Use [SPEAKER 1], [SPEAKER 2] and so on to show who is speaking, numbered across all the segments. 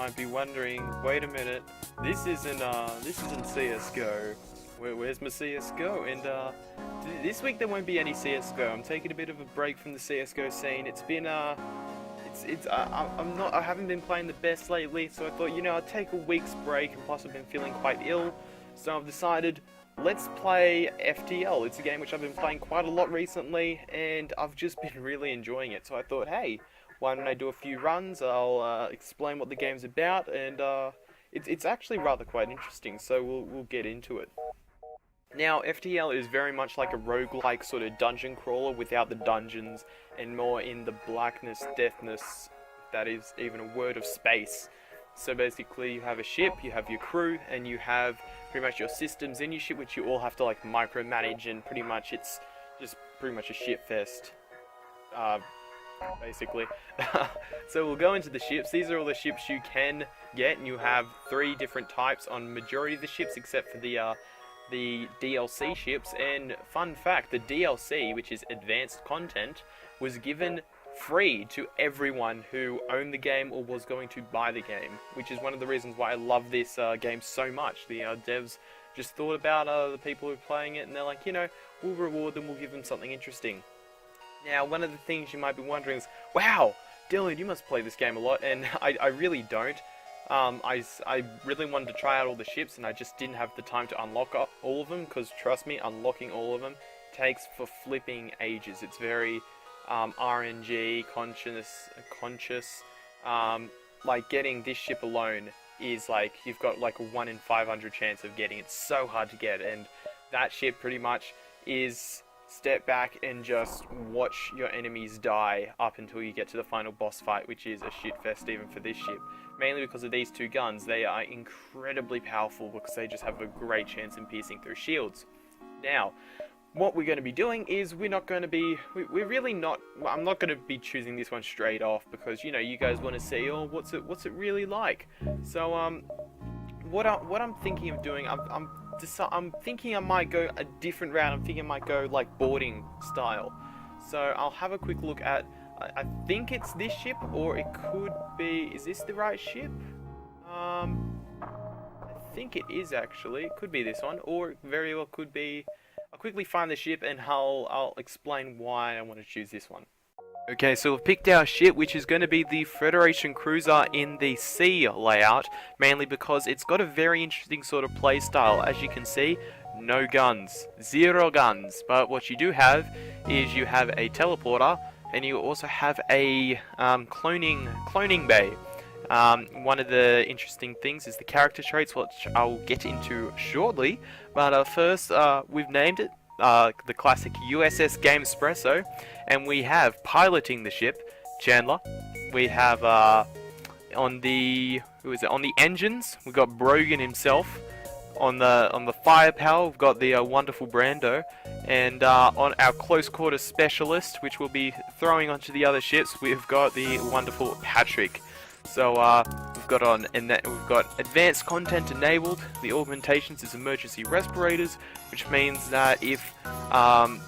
[SPEAKER 1] might be wondering, wait a minute, this isn't CS:GO. Where's my CS:GO? And this week there won't be any CS:GO. I'm taking a bit of a break from the CS:GO scene. It's been I haven't been playing the best lately, so I thought, I'd take a week's break, and plus I've been feeling quite ill, so I've decided, let's play FTL. It's a game which I've been playing quite a lot recently, and I've just been really enjoying it, so I thought, hey, why don't I do a few runs, I'll explain what the game's about, and it's actually rather quite interesting, so we'll get into it. Now, FTL is very much like a roguelike sort of dungeon crawler without the dungeons, and more in the blackness, deathness, that is even a word, of space. So basically you have a ship, you have your crew, and you have pretty much your systems in your ship which you all have to like micromanage, and pretty much it's just pretty much a shit fest. Basically. So we'll go into the ships. These are all the ships you can get, and you have 3 different types on majority of the ships except for the DLC ships. And fun fact, the DLC, which is advanced content, was given free to everyone who owned the game or was going to buy the game, which is one of the reasons why I love this game so much. The devs just thought about the people who are playing it, and they're like, we'll reward them, we'll give them something interesting. Now, one of the things you might be wondering is, wow, Dylan, you must play this game a lot, and I really don't. I really wanted to try out all the ships, and I just didn't have the time to unlock all of them, because trust me, unlocking all of them takes for flipping ages. It's very RNG, conscious, like getting this ship alone is like, you've got like a 1 in 500 chance of getting it. It's so hard to get, and that ship pretty much is step back and just watch your enemies die up until you get to the final boss fight, which is a shit fest even for this ship. Mainly because of these 2 guns. They are incredibly powerful because they just have a great chance in piercing through shields. Now, what we're going to be doing is we're not going to be, we're really not, I'm not going to be choosing this one straight off because, you guys want to see, oh, what's it really like? So, what I'm thinking of doing, I'm thinking I might go a different route. I'm thinking I might go like boarding style. So I'll have a quick look at, I think it's this ship, or it could be, is this the right ship? I think it is actually. It could be this one, or it very well could be. I'll quickly find the ship and I'll explain why I want to choose this one. Okay, so we've picked our ship, which is going to be the Federation Cruiser in the sea layout, mainly because it's got a very interesting sort of play style. As you can see, no guns, 0 guns, but what you do have is you have a teleporter, and you also have a cloning bay. One of the interesting things is the character traits, which I'll get into shortly, but first we've named it the classic USS Gamespresso, and we have piloting the ship Chandler. We have on the engines we've got Brogan himself. On the firepower we've got the wonderful Brando, and on our close quarter specialist, which we'll be throwing onto the other ships, we've got the wonderful Patrick. So we've got advanced content enabled. The augmentations is emergency respirators, which means that if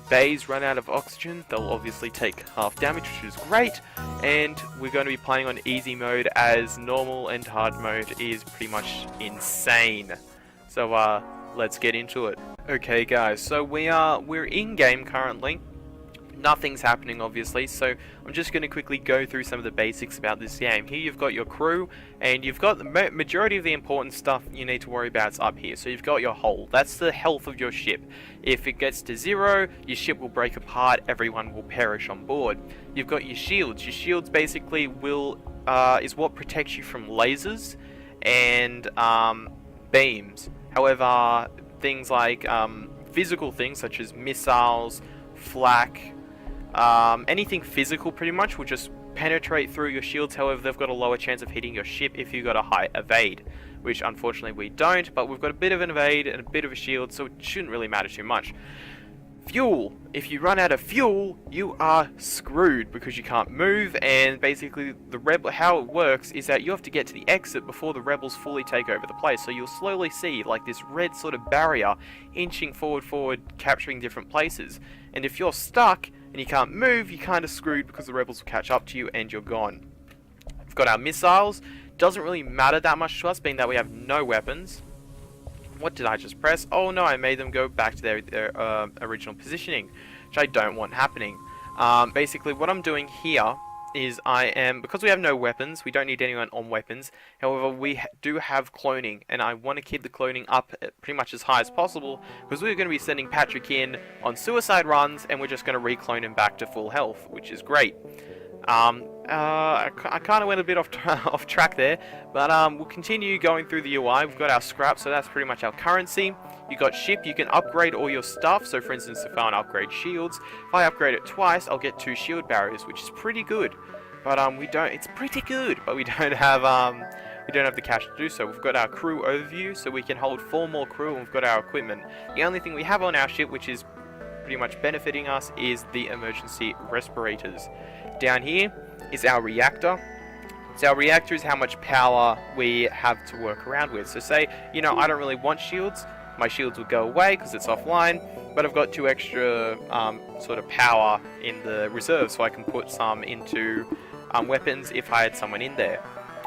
[SPEAKER 1] bays run out of oxygen, they'll obviously take half damage, which is great. And we're going to be playing on easy mode, as normal and hard mode is pretty much insane. So let's get into it. Okay guys, so we're in game currently. Nothing's happening obviously, so I'm just going to quickly go through some of the basics about this game. Here you've got your crew, and you've got the majority of the important stuff you need to worry about is up here. So you've got your hull, that's the health of your ship. If it gets to 0, your ship will break apart, everyone will perish on board. You've got your shields basically is what protects you from lasers and beams. However, things like physical things such as missiles, flak, anything physical pretty much will just penetrate through your shields. However, they've got a lower chance of hitting your ship if you've got a high evade, which unfortunately we don't, but we've got a bit of an evade and a bit of a shield, so it shouldn't really matter too much. Fuel. If you run out of fuel, you are screwed because you can't move, and basically how it works is that you have to get to the exit before the rebels fully take over the place. So you'll slowly see like this red sort of barrier inching forward, capturing different places. And if you're stuck and you can't move, you're kind of screwed because the rebels will catch up to you and you're gone. We've got our missiles. doesn't really matter that much to us, being that we have no weapons. What did I just press? Oh no, I made them go back to their original positioning, which I don't want happening. Basically, what I'm doing here is because we have no weapons, we don't need anyone on weapons. However, we do have cloning, and I want to keep the cloning up pretty much as high as possible, because we're going to be sending Patrick in on suicide runs, and we're just going to reclone him back to full health, which is great. I kind of went a bit off track there, but we'll continue going through the UI. We've got our scrap, so that's pretty much our currency. You got ship, you can upgrade all your stuff. So for instance, if I want to upgrade shields, if I upgrade it twice, I'll get 2 shield barriers, which is pretty good. But it's pretty good, but we don't have the cash to do so. We've got our crew overview, so we can hold 4 more crew, and we've got our equipment. The only thing we have on our ship, which is pretty much benefiting us, is the emergency respirators. Down here is our reactor. So our reactor is how much power we have to work around with. So say, I don't really want shields. My shields would go away because it's offline, but I've got 2 extra sort of power in the reserve, so I can put some into weapons if I had someone in there.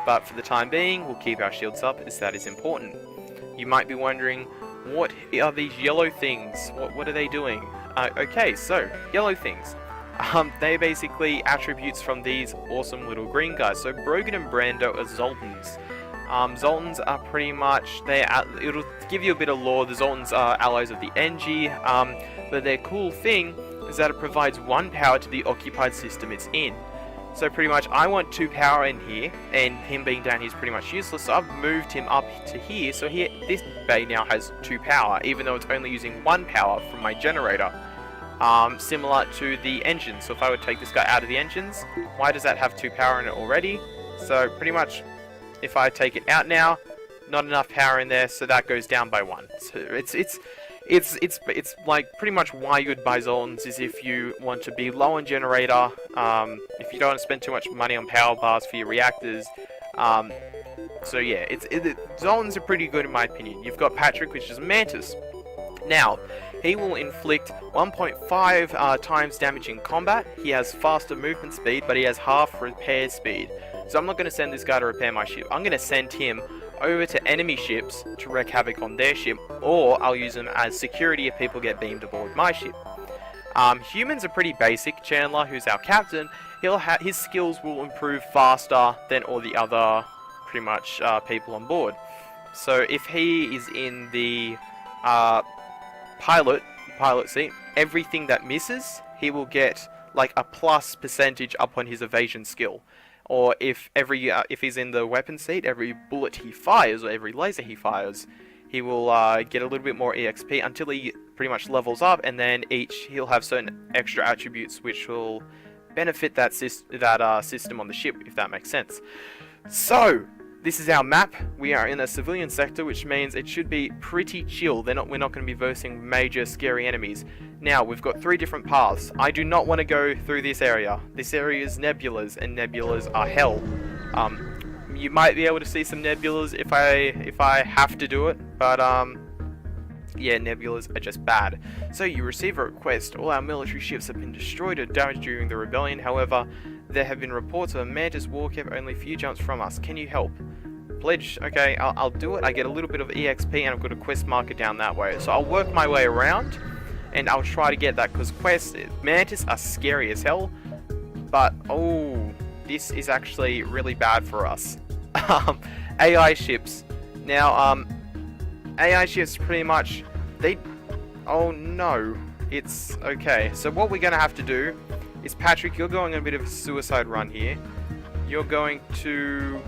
[SPEAKER 1] But for the time being, we'll keep our shields up, as that is important. You might be wondering, what are these yellow things? What are they doing? Okay, so yellow things. They're basically attributes from these awesome little green guys. So Brogan and Brando are Zoltans. Zoltans are pretty much, it'll give you a bit of lore. The Zoltans are allies of the NG, but their cool thing is that it provides 1 power to the occupied system it's in. So pretty much I want 2 power in here, and him being down here is pretty much useless, so I've moved him up to here, so here, this bay now has 2 power, even though it's only using 1 power from my generator. Similar to the engines, so if I would take this guy out of the engines, why does that have 2 power in it already? So pretty much, if I take it out now, not enough power in there, so that goes down by 1. So it's like pretty much why you would buy Zoltans is if you want to be low on generator, if you don't want to spend too much money on power bars for your reactors. So yeah, Zoltans are pretty good in my opinion. You've got Patrick, which is Mantis. Now, he will inflict 1.5 times damage in combat. He has faster movement speed, but he has half repair speed. So I'm not going to send this guy to repair my ship. I'm going to send him over to enemy ships to wreak havoc on their ship, or I'll use him as security if people get beamed aboard my ship. Humans are pretty basic. Chandler, who's our captain, his skills will improve faster than all the other pretty much people on board. So if he is in the pilot seat, everything that misses, he will get like a plus percentage up on his evasion skill. Or if he's in the weapon seat, every bullet he fires or every laser he fires, he will get a little bit more EXP until he pretty much levels up, and then he'll have certain extra attributes which will benefit that system on the ship, if that makes sense. So this is our map. We are in a civilian sector, which means it should be pretty chill. We're not going to be versing major scary enemies. Now, we've got 3 different paths. I do not want to go through this area. This area is nebulas, and nebulas are hell. You might be able to see some nebulas if I have to do it, but yeah, nebulas are just bad. So you receive a request. All our military ships have been destroyed or damaged during the rebellion. However, there have been reports of a Mantis warcap only a few jumps from us. Can you help? Pledge. Okay, I'll do it. I get a little bit of EXP, and I've got a quest marker down that way. So I'll work my way around, and I'll try to get that, because Mantis are scary as hell. But, oh, this is actually really bad for us. AI ships. Now, AI ships pretty much, oh no. It's, okay. So what we're going to have to do is, Patrick, you're going on a bit of a suicide run here. You're going to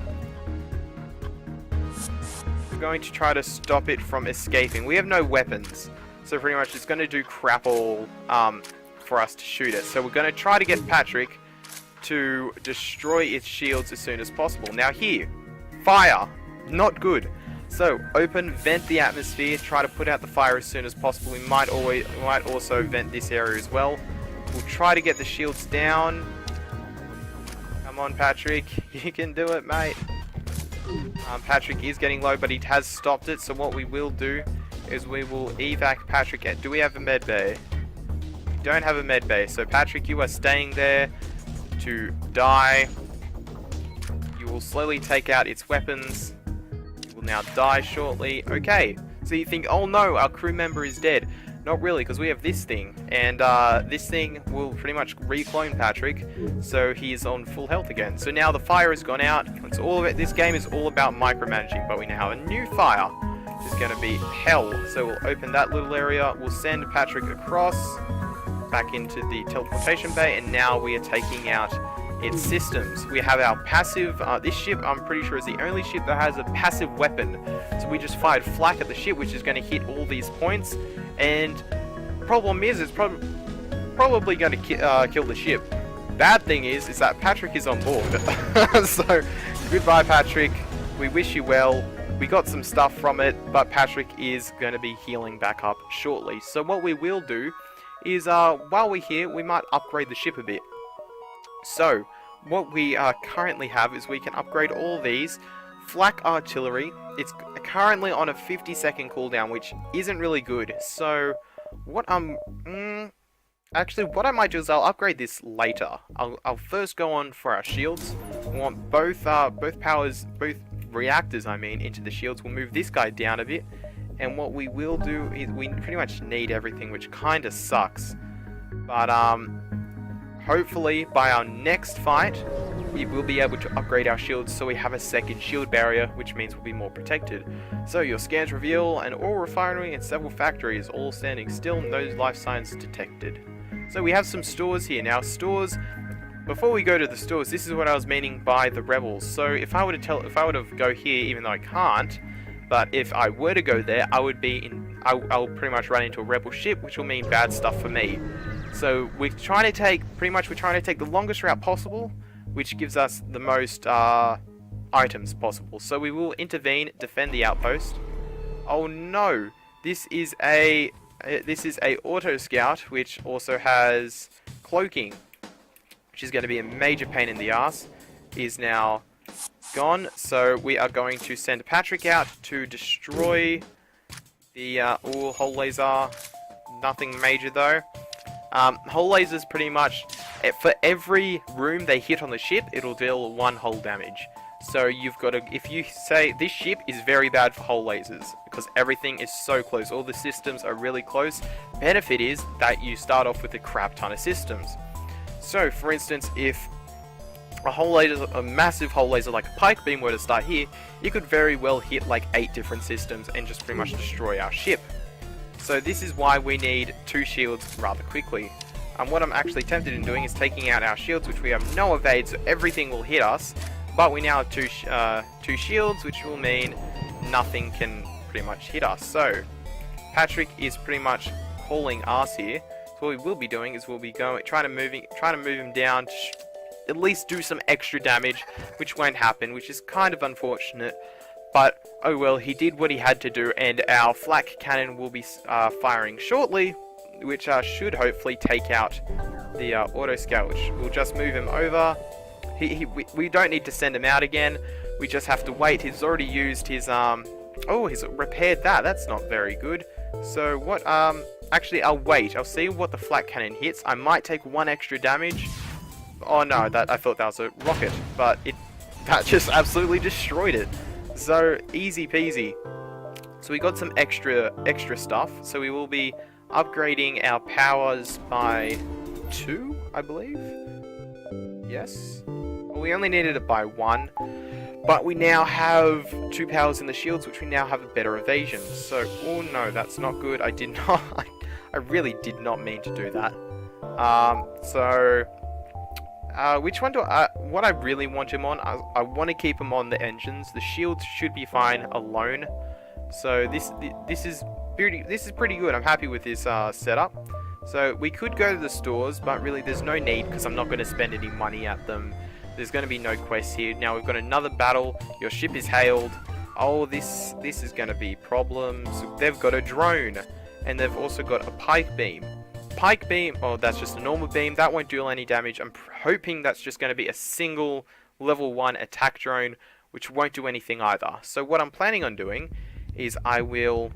[SPEAKER 1] try to stop it from escaping. We have no weapons, so pretty much it's going to do crap all for us to shoot it. So we're going to try to get Patrick to destroy its shields as soon as possible. Now here, fire, not good. So open, vent the atmosphere, try to put out the fire as soon as possible. We might also vent this area as well. We'll try to get the shields down. Come on, Patrick, you can do it, mate. Patrick is getting low, but he has stopped it. So what we will do is we will evac Patrick. Do we have a med bay? We don't have a med bay. So Patrick, you are staying there to die. You will will slowly take out its weapons. It will now die shortly. Okay, so you think, oh no, our crew member is dead. Not really, because we have this thing, and this thing will pretty much reclone Patrick, so he's on full health again. So now the fire has gone out. It's all about, this game is all about micromanaging, but we now have a new fire, which is going to be hell. So we'll open that little area. We'll send Patrick across, back into the teleportation bay, and now we are taking out its systems. We have our passive, this ship I'm pretty sure is the only ship that has a passive weapon. So we just fired flak at the ship, which is going to hit all these points, and problem is it's probably going to kill the ship. Bad thing is that Patrick is on board. So goodbye Patrick, we wish you well. We got some stuff from it, but Patrick is going to be healing back up shortly. So what we will do is while we're here, we might upgrade the ship a bit. So what we currently have is we can upgrade all these. Flak artillery, it's currently on a 50-second cooldown, which isn't really good. So what actually what I might do is I'll upgrade this later. I'll first go on for our shields. We want both reactors, I mean, into the shields. We'll move this guy down a bit, and what we will do is we pretty much need everything, which kind of sucks. But hopefully by our next fight we will be able to upgrade our shields so we have a second shield barrier, which means we'll be more protected. So your scans reveal an oil refinery and several factories all standing still, no life signs detected. So we have some stores here. Now stores, before we go to the stores, this is what I was meaning by the rebels. So if I were to go here, even though I can't, but if I were to go there, I would be in, I'll pretty much run into a rebel ship, which will mean bad stuff for me. So we're trying to take the longest route possible, which gives us the most items possible. So we will intervene, defend the outpost. Oh no, this is a auto scout, which also has cloaking, which is going to be a major pain in the ass. Is now gone, so we are going to send Patrick out to destroy the hull laser. Nothing major though. Hull lasers pretty much, for every room they hit on the ship, it'll deal 1 hull damage. So you've got to, if you say this ship is very bad for hull lasers, because everything is so close, all the systems are really close. Benefit is that you start off with a crap ton of systems. So for instance, if a hull laser, a massive hull laser like a pike beam were to start here, you could very well hit like 8 different systems and just pretty much destroy our ship. So this is why we need 2 shields rather quickly. What I'm actually tempted in doing is taking out our shields, which we have no evade, so everything will hit us. But we now have 2 shields, which will mean nothing can pretty much hit us. So Patrick is pretty much calling us here. So what we will be doing is we'll be trying to move him down to at least do some extra damage, which won't happen, which is kind of unfortunate. But oh well, he did what he had to do, and our flak cannon will be firing shortly, which should hopefully take out the auto scout, which we'll just move him over. We don't need to send him out again, we just have to wait. He's already used his oh, he's repaired that. That's not very good. So what actually I'll wait. I'll see what the flak cannon hits. I might take 1 extra damage. Oh no, I thought that was a rocket, but that just absolutely destroyed it. So easy peasy. So we got some extra stuff. So we will be upgrading our powers by 2, I believe. Yes. Well, we only needed it by 1, but we now have 2 powers in the shields, which we now have a better evasion. So oh no, that's not good. I really did not mean to do that. Which one do what I really want him on? I want to keep him on the engines. The shields should be fine alone. So this is pretty good. I'm happy with this setup. So we could go to the stores, but really there's no need because I'm not going to spend any money at them. There's going to be no quests here. Now we've got another battle. Your ship is hailed. Oh, this is going to be problems. They've got a drone, and they've also got a pike beam. Pike beam, oh, that's just a normal beam. That won't do any damage. I'm hoping that's just going to be a single level 1 attack drone, which won't do anything either. So what I'm planning on doing is I will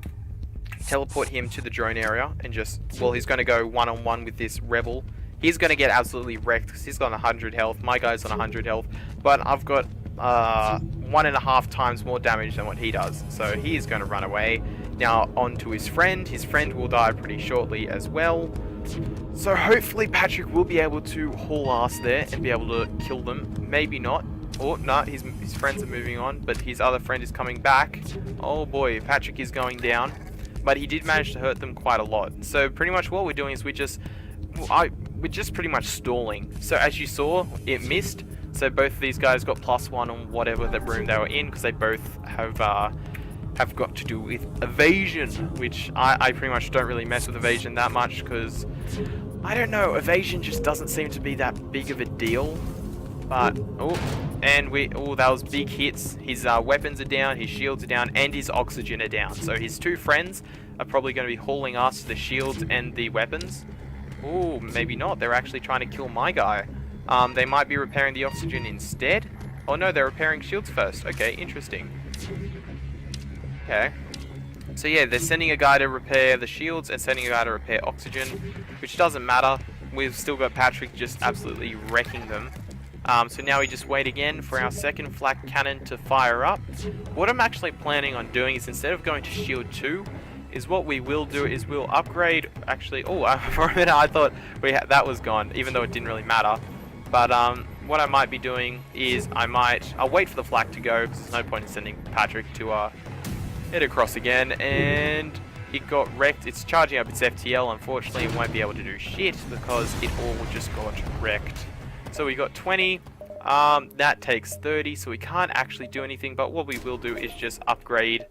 [SPEAKER 1] teleport him to the drone area and just, well, he's going to go one-on-one with this rebel. He's going to get absolutely wrecked because he's got 100 health. My guy's on 100 health. But I've got 1.5 times more damage than what he does. So he is going to run away. Now on to his friend. His friend will die pretty shortly as well. So hopefully Patrick will be able to haul ass there and be able to kill them. Maybe not. Oh, no, his friends are moving on, but his other friend is coming back. Oh boy, Patrick is going down. But he did manage to hurt them quite a lot. So pretty much what we're doing is we're just pretty much stalling. So as you saw, it missed. So both of these guys got +1 on whatever the room they were in, because they both have got to do with evasion, which I pretty much don't really mess with evasion that much, because I don't know, evasion just doesn't seem to be that big of a deal. But that was big hits. His weapons are down, his shields are down, and his oxygen are down. So his two friends are probably going to be hauling us the shields and the weapons. Oh, maybe not. They're actually trying to kill my guy. They might be repairing the oxygen instead. Oh no, they're repairing shields first. Okay, interesting. Okay. So yeah, they're sending a guy to repair the shields and sending a guy to repair oxygen, which doesn't matter. We've still got Patrick just absolutely wrecking them. So now we just wait again for our second flak cannon to fire up. What I'm actually planning on doing is, instead of going to shield 2, is what we will do is we'll upgrade, actually, for a minute I thought that was gone, even though it didn't really matter. But what I might be doing is I'll wait for the flak to go, because there's no point in sending Patrick to head across again, and it got wrecked. It's charging up its FTL. Unfortunately, it won't be able to do shit because it all just got wrecked. So we got 20, that takes 30, so we can't actually do anything, but what we will do is just upgrade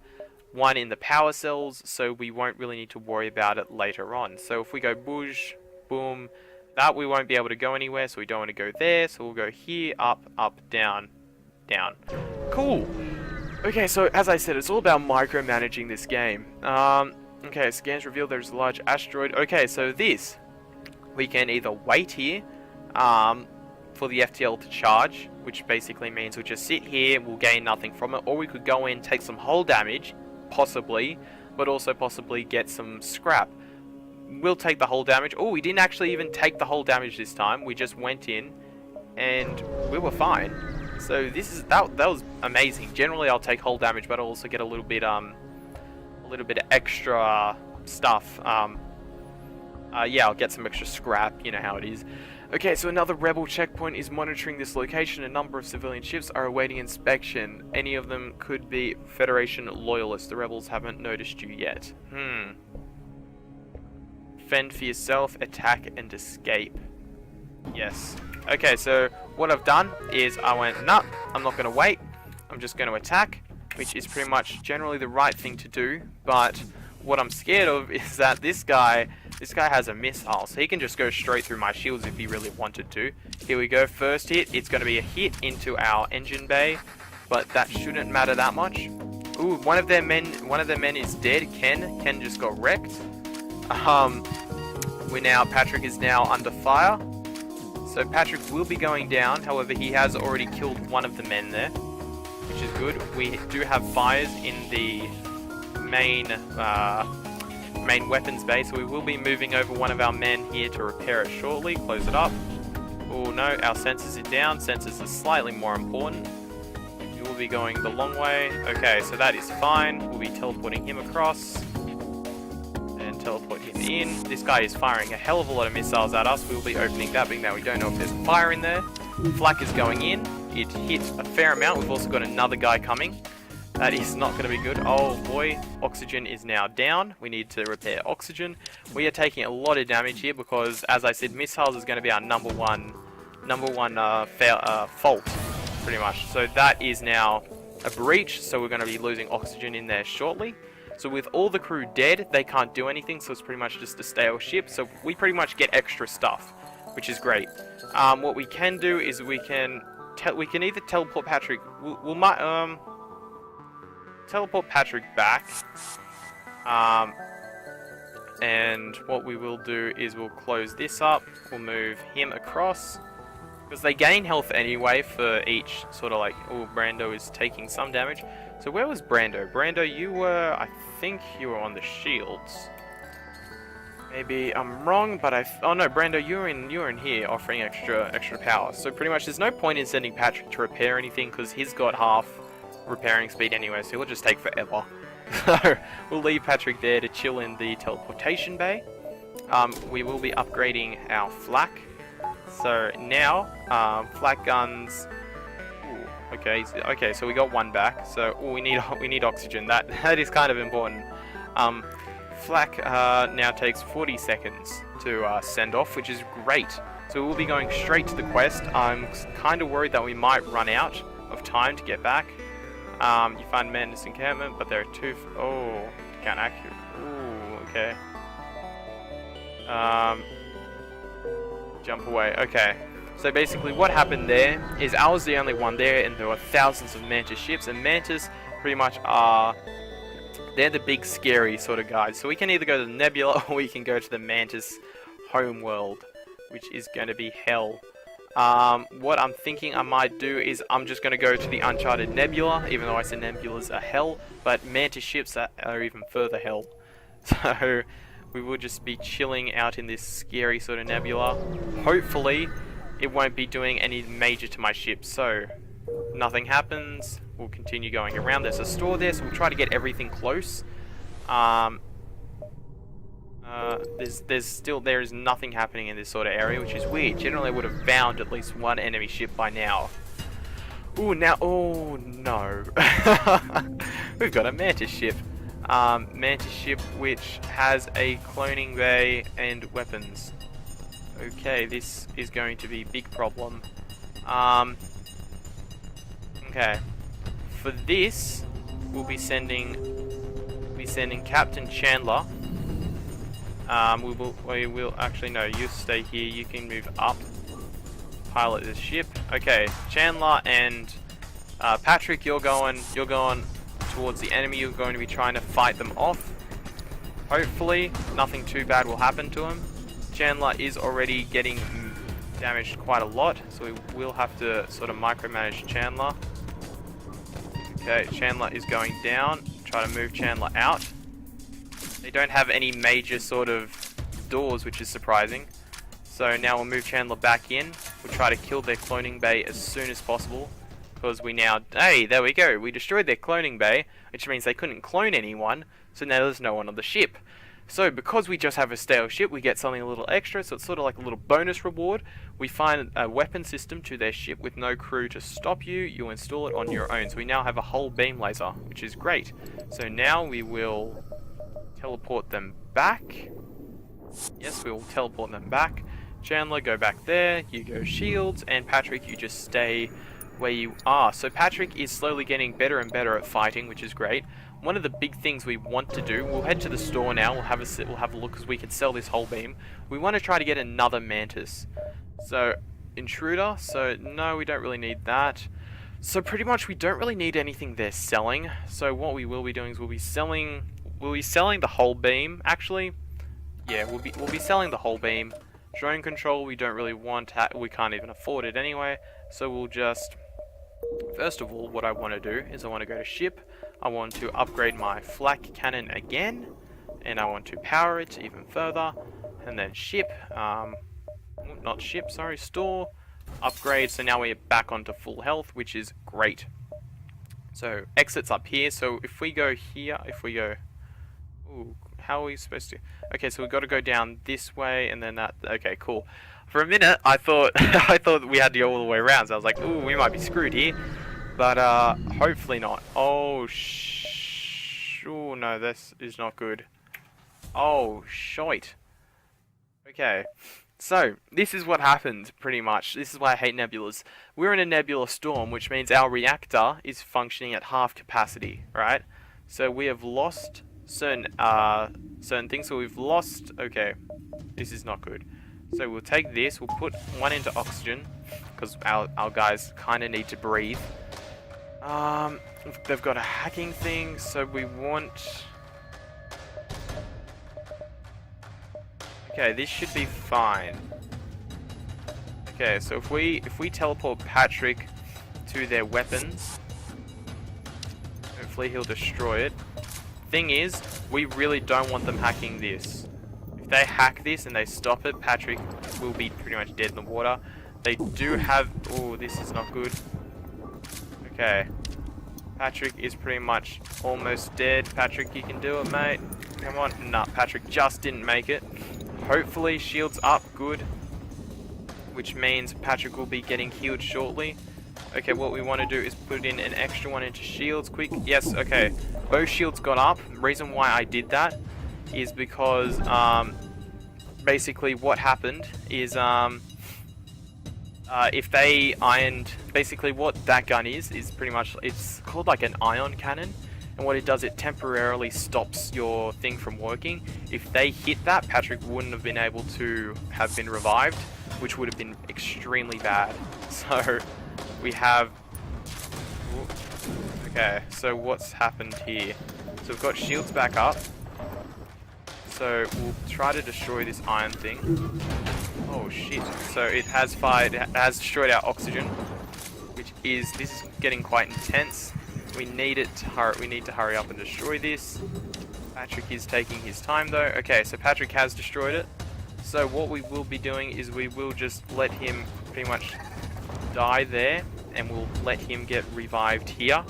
[SPEAKER 1] 1 in the power cells, so we won't really need to worry about it later on. So if we go boosh, boom, that we won't be able to go anywhere, so we don't want to go there, so we'll go here, up, up, down, down. Cool! Okay, so as I said, it's all about micromanaging this game. Okay, scans reveal there's a large asteroid. Okay, so this, we can either wait here, for the FTL to charge, which basically means we'll just sit here, we'll gain nothing from it, or we could go in, take some hull damage, possibly, but also possibly get some scrap. We'll take the hull damage. Oh, we didn't actually even take the hull damage this time, we just went in, and we were fine. So that was amazing. Generally I'll take hull damage, but I'll also get a little bit of extra stuff. Yeah, I'll get some extra scrap, you know how it is. Okay, so another rebel checkpoint is monitoring this location. A number of civilian ships are awaiting inspection. Any of them could be Federation loyalists. The rebels haven't noticed you yet. Fend for yourself, attack and escape. Yes. Okay, so what I've done is I went, nah, I'm not going to wait. I'm just going to attack, which is pretty much generally the right thing to do. But what I'm scared of is that this guy has a missile, so he can just go straight through my shields if he really wanted to. Here we go, first hit. It's going to be a hit into our engine bay, but that shouldn't matter that much. Ooh, one of their men is dead. Ken just got wrecked. Patrick is now under fire. So Patrick will be going down. However, he has already killed one of the men there, which is good. We do have fires in the main weapons bay, so we will be moving over one of our men here to repair it shortly. Close it up. Oh no, our sensors are down. Sensors are slightly more important. You will be going the long way. Okay, so that is fine. We'll be teleporting him across and teleport him in. This guy is firing a hell of a lot of missiles at us. We'll be opening that, being that we don't know if there's fire in there. Flak is going in. It hit a fair amount. We've also got another guy coming. That is not going to be good. Oh boy, oxygen is now down. We need to repair oxygen. We are taking a lot of damage here because, as I said, missiles is going to be our number one fault, pretty much. So that is now a breach, so we're going to be losing oxygen in there shortly. So with all the crew dead, they can't do anything, so it's pretty much just a stale ship. So we pretty much get extra stuff, which is great. What we can do is we can either teleport Patrick. Teleport Patrick back, and what we will do is we'll close this up, we'll move him across, because they gain health anyway for each sort of like, oh, Brando is taking some damage. So where was Brando? Brando, you were, I think you were on the shields. Maybe I'm wrong, but oh no, Brando, you're in here offering extra power. So pretty much there's no point in sending Patrick to repair anything because he's got half repairing speed anyway, so he'll just take forever. So we'll leave Patrick there to chill in the teleportation bay. We will be upgrading our flak. So now, flak guns. Ooh, okay, so we got one back. So we need oxygen. That is kind of important. Flak now takes 40 seconds to send off, which is great. So we'll be going straight to the quest. I'm kind of worried that we might run out of time to get back. You find Mantis encampment, but there are two. Oh, can't accurate. Ooh, okay. Jump away. Okay. So basically, what happened there is I was the only one there, and there were thousands of Mantis ships, and Mantis pretty much are. They're the big scary sort of guys. So we can either go to the Nebula or we can go to the Mantis homeworld, which is going to be hell. What I'm thinking I might do is I'm just going to go to the Uncharted Nebula, even though I said Nebulas are hell, but Mantis ships are even further hell. So we will just be chilling out in this scary sort of nebula. Hopefully it won't be doing any major to my ship, so nothing happens. We'll continue going around. There's a store there, so we'll try to get everything close. There is nothing happening in this sort of area, which is weird. Generally I would have found at least one enemy ship by now. Ooh, now, oh no. We've got a Mantis ship. Mantis ship which has a cloning bay and weapons. Okay, this is going to be a big problem. Okay. For this, we'll be sending Captain Chandler. We will actually no, you stay here, you can move up. Pilot this ship. Okay, Chandler and Patrick, you're going towards the enemy. You're going to be trying to fight them off. Hopefully nothing too bad will happen to him. Chandler is already getting damaged quite a lot, so we will have to sort of micromanage Chandler. Okay, Chandler is going down. Try to move Chandler out. They don't have any major sort of doors, which is surprising. So now we'll move Chandler back in. We'll try to kill their cloning bay as soon as possible. Because we now... Hey, there we go. We destroyed their cloning bay, which means they couldn't clone anyone. So now there's no one on the ship. So because we just have a stale ship, we get something a little extra. So it's sort of like a little bonus reward. We find a weapon system to their ship with no crew to stop you. You install it on your own. So we now have a whole beam laser, which is great. So now we will teleport them back. Yes, we will teleport them back. Chandler, go back there. You go shields. And Patrick, you just stay where you are. So Patrick is slowly getting better and better at fighting, which is great. One of the big things we want to do, we'll head to the store now, we'll have a look because we can sell this whole beam. We want to try to get another Mantis. So, intruder, so no, we don't really need that. So pretty much we don't really need anything they're selling. So what we will be doing is we'll be selling the whole beam, actually. Yeah, we'll be selling the whole beam. Drone control we don't really want, we can't even afford it anyway. So we'll just, first of all, what I want to do is I want to go to ship. I want to upgrade my flak cannon again, and I want to power it even further, and then ship, not ship, sorry, store, upgrade, so now we're back onto full health, which is great. So, exit's up here, so if we go here, ooh, how are we supposed to, okay, so we've got to go down this way, and then that, okay, cool. For a minute, I thought we had to go all the way around, so I was like, ooh, we might be screwed here. But, hopefully not. Oh, oh no, this is not good. Oh, shite. Okay, so, this is what happened, pretty much. This is why I hate nebulas. We're in a nebula storm, which means our reactor is functioning at half capacity, right? So, we have lost certain things, so we've lost... Okay, this is not good. So, we'll take this, we'll put one into oxygen, because our guys kind of need to breathe. They've got a hacking thing, so we want... Okay, this should be fine. Okay, so if we teleport Patrick to their weapons, hopefully he'll destroy it. Thing is, we really don't want them hacking this. If they hack this and they stop it, Patrick will be pretty much dead in the water. They do have... Oh, this is not good. Okay. Patrick is pretty much almost dead. Patrick, you can do it, mate. Come on. Nah, Patrick just didn't make it. Hopefully, shields up. Good. Which means Patrick will be getting healed shortly. Okay, what we want to do is put in an extra one into shields quick. Yes, okay. Both shields got up. Reason why I did that is because basically what happened is if they ironed, basically what that gun is pretty much, it's called like an ion cannon, and what it does, it temporarily stops your thing from working. If they hit that, Patrick wouldn't have been able to have been revived, which would have been extremely bad. So we have... Okay, so what's happened here? So we've got shields back up. So we'll try to destroy this iron thing. Oh shit. So it has fired, it has destroyed our oxygen, which is, this is getting quite intense. We need it to hurry, we need to hurry up and destroy this. Patrick is taking his time though. Okay, so Patrick has destroyed it. So what we will be doing is we will just let him pretty much die there, and we'll let him get revived here.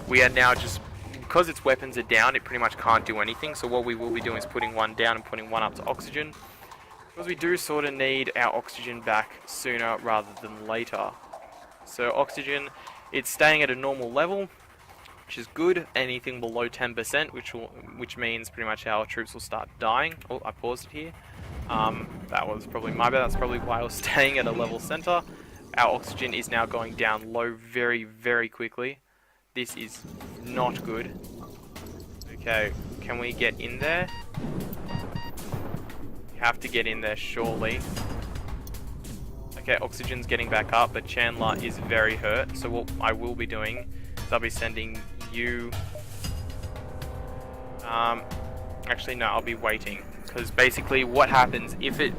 [SPEAKER 1] We are now just, because its weapons are down, it pretty much can't do anything. So what we will be doing is putting one down and putting one up to oxygen, because we do sort of need our oxygen back sooner rather than later. So oxygen, it's staying at a normal level, which is good. Anything below 10%, which means pretty much our troops will start dying. Oh, I paused it here. That was probably my bad. That's probably why I was staying at a level center. Our oxygen is now going down low very, very quickly. This is not good. Okay, can we get in there? We have to get in there surely. Okay, oxygen's getting back up, but Chandler is very hurt. So what I will be doing is I'll be sending you... actually no, I'll be waiting. Because basically what happens if it...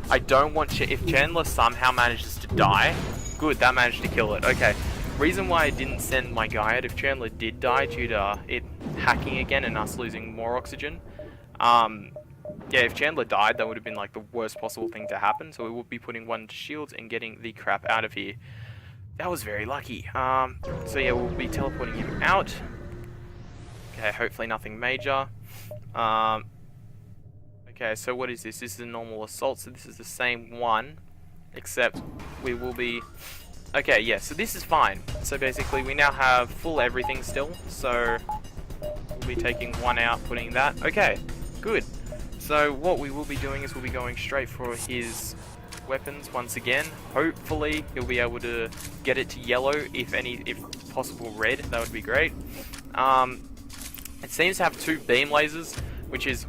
[SPEAKER 1] I don't want... if Chandler somehow manages to die... Good, that managed to kill it. Okay. Reason why I didn't send my guy out if Chandler did die due to it hacking again and us losing more oxygen. Yeah, if Chandler died, that would have been like the worst possible thing to happen. So we will be putting one to shields and getting the crap out of here. That was very lucky. So yeah, we'll be teleporting him out. Okay, hopefully nothing major. Okay, so what is this? This is a normal assault, so this is the same one, except we will be... Okay, yeah, so this is fine. So basically we now have full everything still, so we'll be taking one out, putting that. Okay, good. So what we will be doing is we'll be going straight for his weapons once again. Hopefully he'll be able to get it to yellow, if possible red, that would be great. It seems to have two beam lasers, which is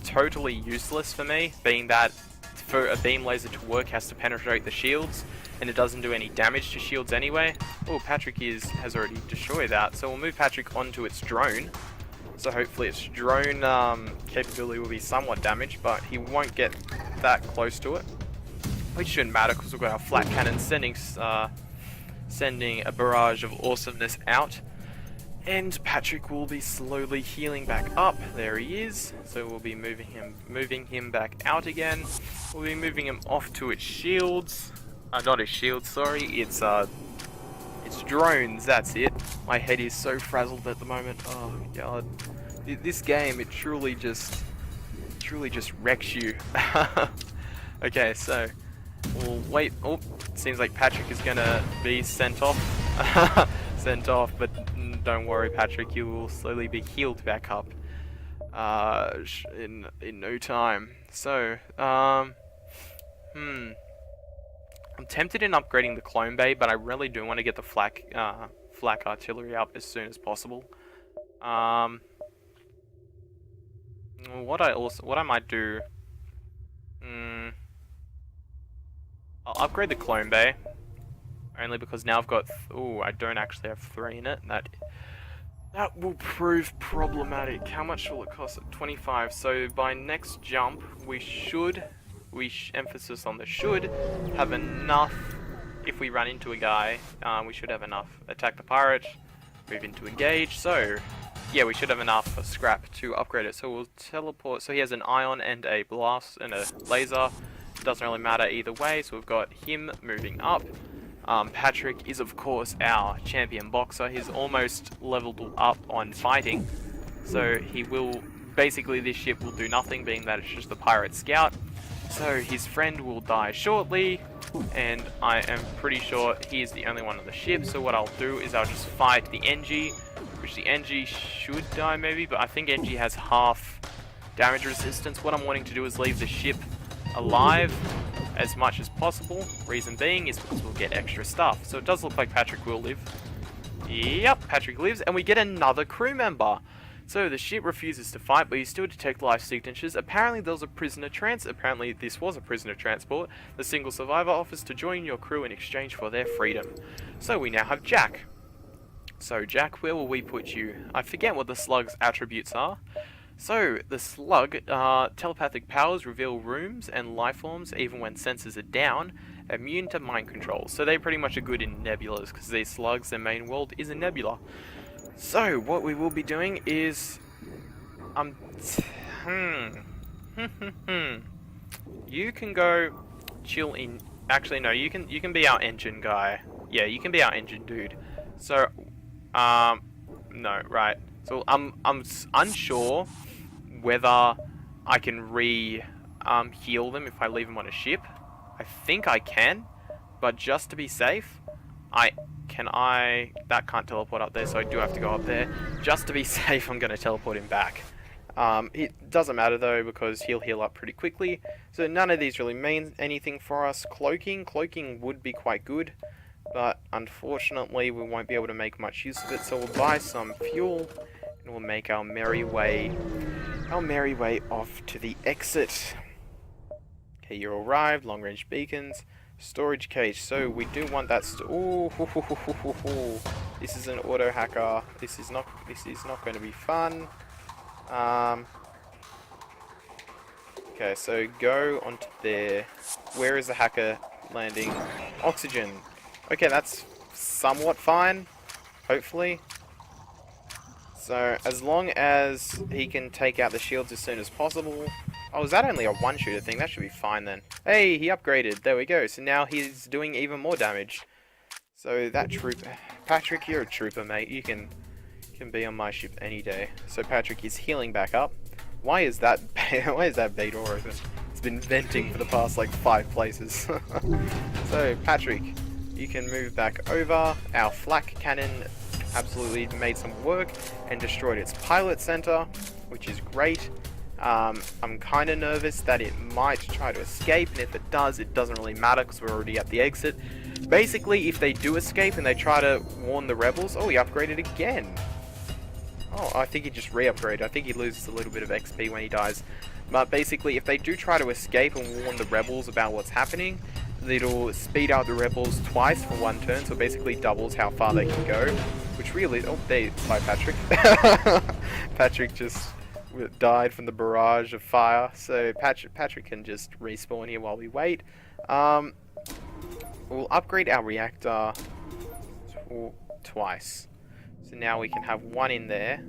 [SPEAKER 1] totally useless for me, being that for a beam laser to work has to penetrate the shields, and it doesn't do any damage to shields anyway. Oh, Patrick has already destroyed that, so we'll move Patrick onto its drone. So hopefully its drone capability will be somewhat damaged, but he won't get that close to it. Which shouldn't matter because we've got our flat cannon sending a barrage of awesomeness out. And Patrick will be slowly healing back up. There he is. So we'll be moving him back out again. We'll be moving him off to its shields. Not its shields, sorry. It's drones. That's it. My head is so frazzled at the moment. Oh god, this game, it truly just wrecks you. Okay, so we'll wait. Oh, seems like Patrick is gonna be sent off. But don't worry, Patrick, you will slowly be healed back up in no time. So I'm tempted in upgrading the clone bay, but I really do want to get the flak artillery up as soon as possible. What I might do, I'll upgrade the clone bay, only because now I've got, I don't actually have 3 in it. That will prove problematic. How much will it cost? 25. So by next jump, we should, emphasis on the should, have enough. If we run into a guy, we should have enough. Attack the pirate, move into engage. So yeah, we should have enough scrap to upgrade it. So we'll teleport. So he has an ion and a blast and a laser. Doesn't really matter either way. So we've got him moving up. Patrick is, of course, our champion boxer. He's almost leveled up on fighting. So he will... Basically, this ship will do nothing, being that it's just the pirate scout. So his friend will die shortly. And I am pretty sure he is the only one on the ship. So what I'll do is I'll just fight the NG. Which the NG should die, maybe. But I think NG has half damage resistance. What I'm wanting to do is leave the ship alive as much as possible. Reason being is because we'll get extra stuff. So it does look like Patrick will live. Yep, Patrick lives, and we get another crew member. So the ship refuses to fight, but you still detect life signatures. Apparently there was a prisoner Apparently this was a prisoner transport. The single survivor offers to join your crew in exchange for their freedom. So we now have Jack. So Jack, where will we put you? I forget what the slug's attributes are. So, the slug, telepathic powers reveal rooms and life forms even when sensors are down, immune to mind control. So they pretty much are good in nebulas, because these slugs, their main world is a nebula. So, what we will be doing is... You can go chill in... Actually, no, you can be our engine guy. Yeah, you can be our engine dude. So, no, right. So, I'm unsure whether I can heal them if I leave them on a ship. I think I can, but just to be safe, that can't teleport up there, so I do have to go up there. Just to be safe, I'm going to teleport him back. It doesn't matter though, because he'll heal up pretty quickly, so none of these really mean anything for us. Cloaking would be quite good, but unfortunately we won't be able to make much use of it, so we'll buy some fuel, and we'll make our merry way off to the exit. Okay, you arrived. Long range beacons, storage cage. So we do want that. This is an auto hacker. This is not going to be fun. Okay, so go onto there. Where is the hacker landing? Oxygen. Okay, that's somewhat fine. Hopefully. So, as long as he can take out the shields as soon as possible... Oh, is that only a one-shooter thing? That should be fine then. Hey, he upgraded. There we go. So now he's doing even more damage. So that trooper... Patrick, you're a trooper, mate. You can be on my ship any day. So Patrick is healing back up. Why is that bay door open? It's been venting for the past, like, 5 places. So, Patrick, you can move back over. Our flak cannon absolutely made some work and destroyed its pilot center, which is great. I'm kind of nervous that it might try to escape, and if it does, it doesn't really matter because we're already at the exit. Basically, if they do escape and they try to warn the rebels... Oh, he upgraded again. Oh, I think he just re-upgraded. I think he loses a little bit of XP when he dies. But basically, if they do try to escape and warn the rebels about what's happening, it'll speed out the rebels twice for 1 turn, so it basically doubles how far they can go. Which really... Oh, bye, Patrick. Patrick just died from the barrage of fire, so Patrick can just respawn here while we wait. We'll upgrade our reactor twice. So now we can have 1 in there.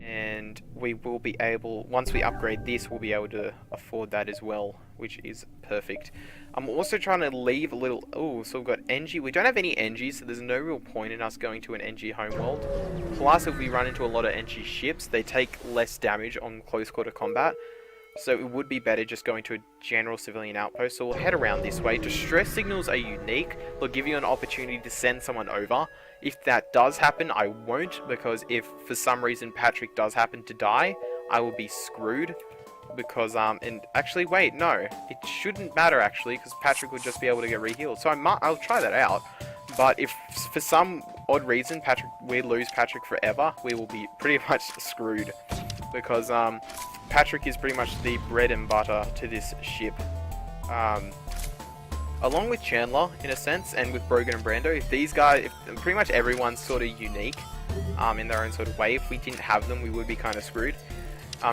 [SPEAKER 1] And we will be able, once we upgrade this, we'll be able to afford that as well, which is perfect. I'm also trying to leave a little... Oh, so we've got NG. We don't have any NGs, so there's no real point in us going to an NG homeworld. Plus, if we run into a lot of NG ships, they take less damage on close quarter combat. So it would be better just going to a general civilian outpost. So we'll head around this way. Distress signals are unique. They'll give you an opportunity to send someone over. If that does happen, I won't, because if for some reason Patrick does happen to die, I will be screwed. Because, and actually, wait, no. It shouldn't matter, actually, because Patrick would just be able to get re-healed. So I'll try that out. But if for some odd reason we lose Patrick forever, we will be pretty much screwed. Because, Patrick is pretty much the bread and butter to this ship. Along with Chandler, in a sense, and with Brogan and Brando, these guys, pretty much everyone's sort of unique in their own sort of way. If we didn't have them, we would be kind of screwed.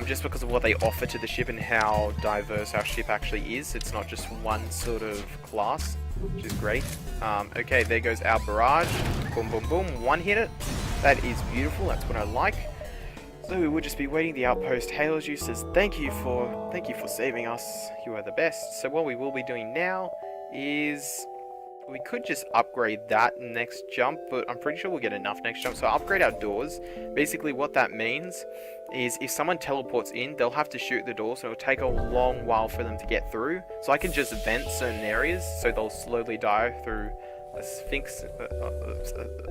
[SPEAKER 1] Just because of what they offer to the ship and how diverse our ship actually is. It's not just one sort of class, which is great. Okay, there goes our barrage. Boom, boom, boom. 1 hit it. That is beautiful, that's what I like. So we will just be waiting. The outpost hails you, says thank you for saving us. You are the best. So what we will be doing now is we could just upgrade that next jump, but I'm pretty sure we'll get enough next jump. So upgrade our doors. Basically what that means is if someone teleports in, they'll have to shoot the door, so it'll take a long while for them to get through. So I can just vent certain areas, so they'll slowly die through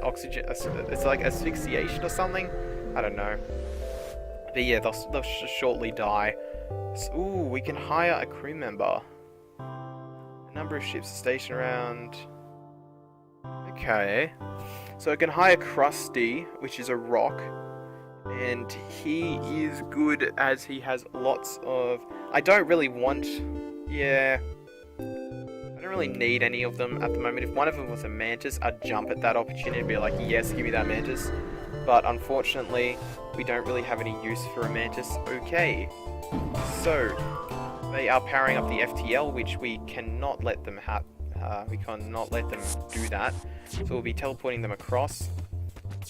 [SPEAKER 1] oxygen. It's like asphyxiation or something. I don't know. But yeah, they'll shortly die. So, ooh, we can hire a crew member. A number of ships are stationed around. Okay. So I can hire Krusty, which is a rock. And he is good as he has lots of... I don't really want... Yeah. I don't really need any of them at the moment. If one of them was a Mantis, I'd jump at that opportunity and be like, yes, give me that Mantis. But unfortunately, we don't really have any use for a Mantis. Okay, so they are powering up the FTL, which we cannot let them have. We cannot let them do that. So we'll be teleporting them across.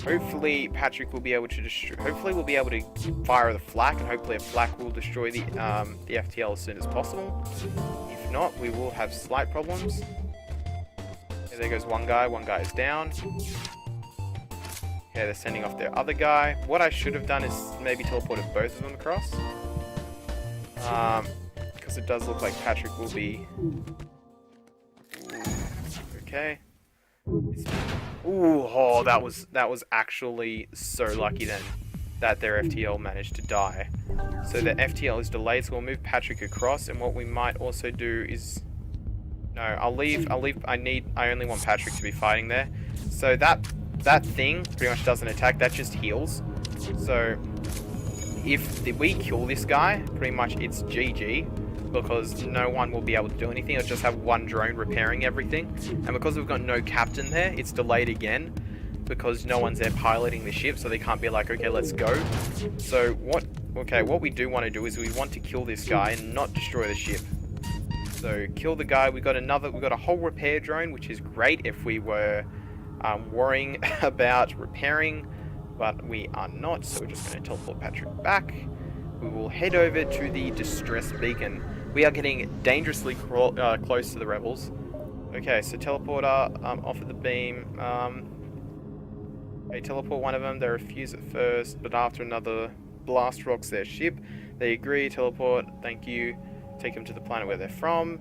[SPEAKER 1] Hopefully, Patrick will be able to destroy. Hopefully, we'll be able to fire the flak, and hopefully, a flak will destroy the FTL as soon as possible. If not, we will have slight problems. Okay, there goes one guy. One guy is down. Okay, they're sending off their other guy. What I should have done is maybe teleported both of them across. Because it does look like Patrick will be... Okay. Ooh, oh, that was actually so lucky then that their FTL managed to die. So the FTL is delayed, so we'll move Patrick across, and what we might also do is... No, I'll leave, I only want Patrick to be fighting there. So that thing pretty much doesn't attack, that just heals. So if we kill this guy, pretty much it's GG, because no one will be able to do anything. It'll just have one drone repairing everything, and because we've got no captain there, it's delayed again because no one's there piloting the ship, so they can't be like, okay, let's go. So what we do want to do is we want to kill this guy and not destroy the ship. So kill the guy. We got a whole repair drone, which is great if we were worrying about repairing, but we are not, so we're just going to teleport Patrick back. We will head over to the distress beacon. We are getting dangerously close to the rebels. Okay, so teleporter off of the beam. Okay, teleport one of them. They refuse at first, but after another blast rocks their ship, they agree. Teleport, thank you. Take them to the planet where they're from.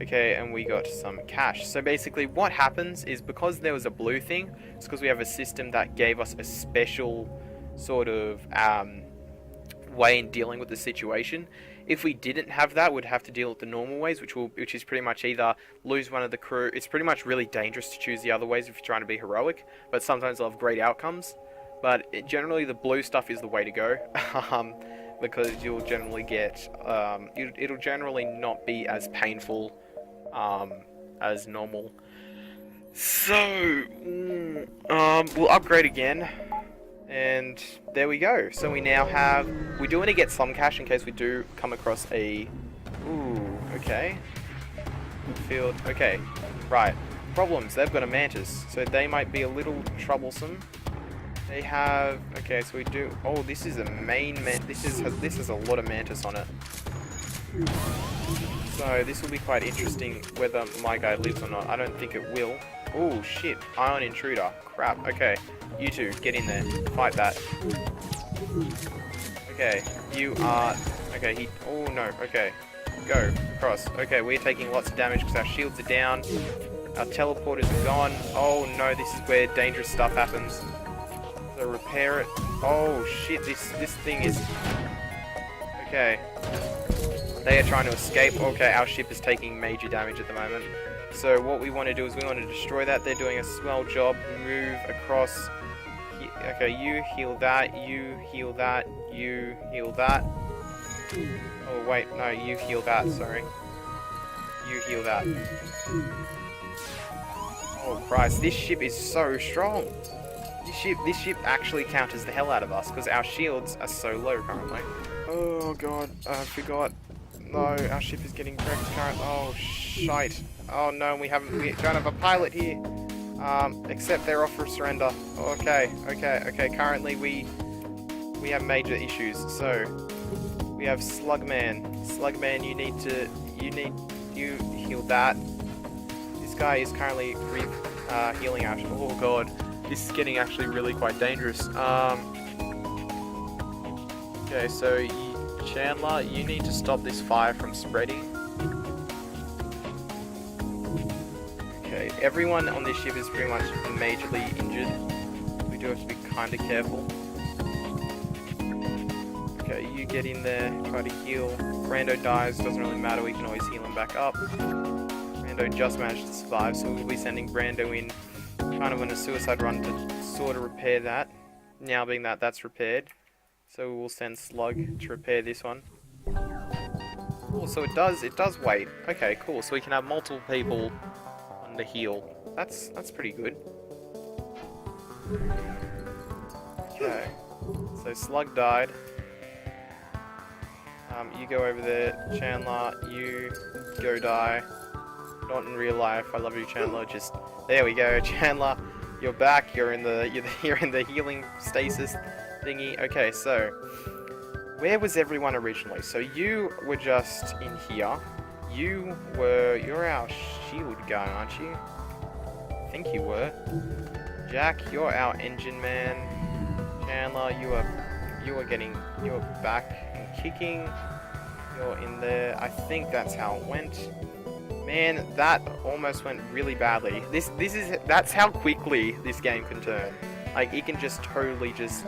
[SPEAKER 1] Okay, and we got some cash. So basically what happens is, because there was a blue thing, it's because we have a system that gave us a special sort of way in dealing with the situation. If we didn't have that, we'd have to deal with the normal ways, which is pretty much either lose one of the crew. It's pretty much really dangerous to choose the other ways if you're trying to be heroic, but sometimes they'll have great outcomes. But generally the blue stuff is the way to go. Because you'll generally get, it'll generally not be as painful as normal. So, we'll upgrade again, and there we go. So we now have, we do want to get some cash in case we do come across a, ooh, okay, field, okay, right, problems, they've got a Mantis, so they might be a little troublesome. They have, okay, so we do, oh, this is a main this has a lot of Mantis on it. So this will be quite interesting whether my guy lives or not. I don't think it will. Oh shit, ion intruder, crap. Okay, you two, get in there, fight that. Okay, you are, okay, oh no, okay, go, across. Okay, we're taking lots of damage because our shields are down. Our teleporters are gone. Oh no, this is where dangerous stuff happens. So repair it. Oh shit, this thing is... Okay. They are trying to escape. Okay, our ship is taking major damage at the moment. So what we want to do is we want to destroy that. They're doing a swell job. Move across. Okay, you heal that. You heal that. You heal that. Oh wait, no, you heal that, sorry. You heal that. Oh Christ, this ship is so strong. This ship actually counters the hell out of us because our shields are so low currently. Oh god, I forgot. No, our ship is getting wrecked currently. Oh shite. Oh no, we don't have a pilot here. Accept their offer of surrender. Okay. Currently we have major issues. So we have Slugman. Slugman, you heal that. This guy is currently healing actually. Oh god, this is getting actually really quite dangerous. Okay, so Chandler, you need to stop this fire from spreading. Okay, everyone on this ship is pretty much majorly injured. We do have to be kind of careful. Okay, you get in there, try to heal. Brando dies, doesn't really matter, we can always heal him back up. Brando just managed to survive, so we'll be sending Brando in kind of on a suicide run to sort of repair that. Now being that that's repaired. So we'll send Slug to repair this one. Cool, so it does wait. Okay, cool, so we can have multiple people on the heal. That's pretty good. Okay, so Slug died. You go over there, Chandler, you go die. Not in real life, I love you Chandler, just, there we go, Chandler, you're back, you're in the healing stasis thingy. Okay, so, where was everyone originally? So you were just in here, you're our shield guy, aren't you? I think you were. Jack, you're our engine man. Chandler, you are back and kicking. You're in there. I think that's how it went. Man, that almost went really badly. That's how quickly this game can turn. Like, it can just totally just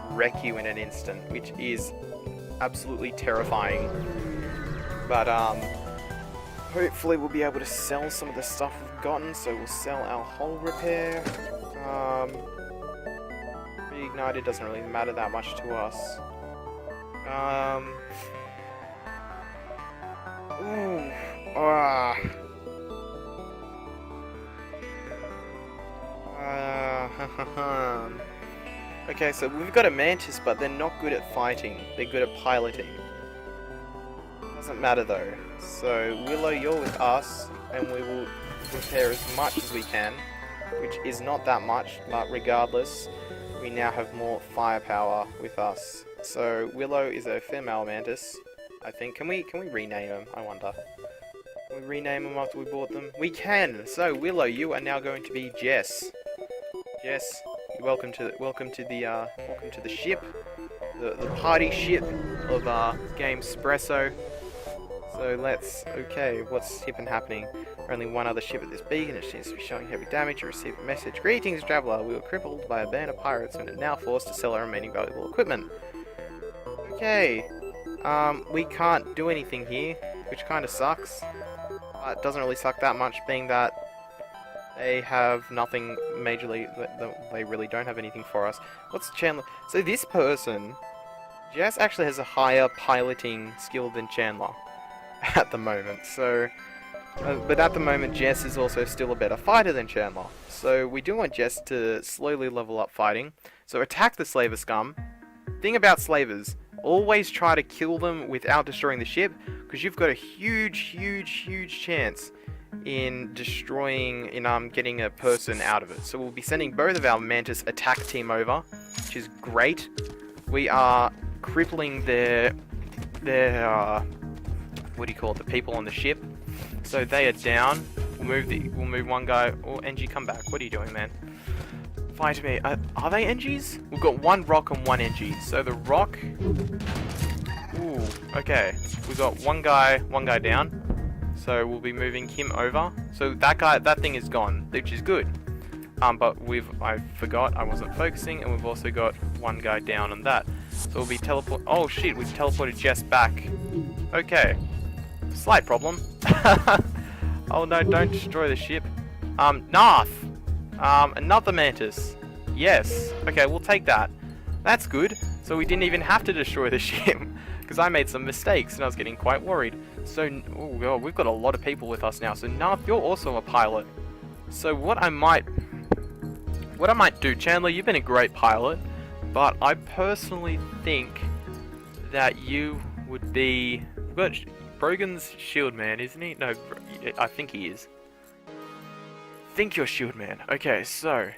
[SPEAKER 1] wreck you in an instant, which is absolutely terrifying. But hopefully we'll be able to sell some of the stuff we've gotten. So we'll sell our hull repair. Reignited doesn't really matter that much to us. Okay, so we've got a Mantis, but they're not good at fighting. They're good at piloting. Doesn't matter though. So Willow, you're with us, and we will repair as much as we can, which is not that much, but regardless, we now have more firepower with us. So Willow is a female Mantis, I think. Can we rename them? I wonder. Can we rename them after we bought them? We can. So Willow, you are now going to be Jess. Jess, welcome to the ship, the party ship of Gamespresso. So okay, what's happening? Only one other ship at this beacon. It seems to be showing heavy damage. You receive a message. Greetings, traveler. We were crippled by a band of pirates and are now forced to sell our remaining valuable equipment. Okay. We can't do anything here, which kind of sucks. But it doesn't really suck that much, being that they have nothing majorly. They really don't have anything for us. What's Chandler? So this person, Jess, actually has a higher piloting skill than Chandler at the moment. So. But at the moment, Jess is also still a better fighter than Chandler. So we do want Jess to slowly level up fighting. So attack the slaver scum. Thing about slavers, always try to kill them without destroying the ship, because you've got a huge chance in getting a person out of it. So we'll be sending both of our Mantis attack team over, which is great. We are crippling their what do you call it, the people on the ship. So they are down. We'll move one guy. Oh, NG, come back. What are you doing, man? Fight me. Are they NGs? We've got one rock and one NG. So the rock. Ooh. Okay. We've got one guy down. So we'll be moving him over. So that thing is gone, which is good. But I forgot I wasn't focusing, and we've also got one guy down on that. So we'll be Oh shit! We've teleported Jess back. Okay. Slight problem. Oh no, don't destroy the ship. Narth! Another Mantis. Yes. Okay, we'll take that. That's good. So we didn't even have to destroy the ship, because I made some mistakes and I was getting quite worried. So, oh god, we've got a lot of people with us now. So Narth, you're also a pilot. So what I might do, Chandler, you've been a great pilot, but I personally think that you would be... Brogan's shield man, isn't he? No, I think he is. think you're shield man. Okay, so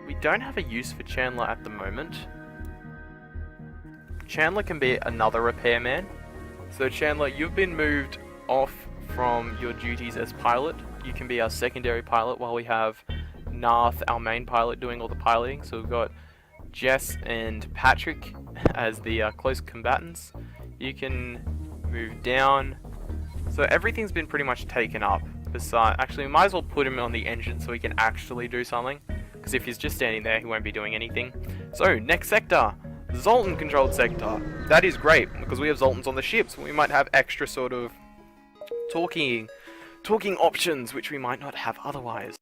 [SPEAKER 1] we don't have a use for Chandler at the moment. Chandler can be another repairman. So Chandler, you've been moved off from your duties as pilot. You can be our secondary pilot while we have Narth, our main pilot, doing all the piloting. So we've got Jess and Patrick as the close combatants. You can move down. So everything's been pretty much taken up. Actually, we might as well put him on the engine so he can actually do something. Because if he's just standing there, he won't be doing anything. So, next sector. Zoltan controlled sector. That is great, because we have Zoltans on the ships. We might have extra sort of talking options, which we might not have otherwise.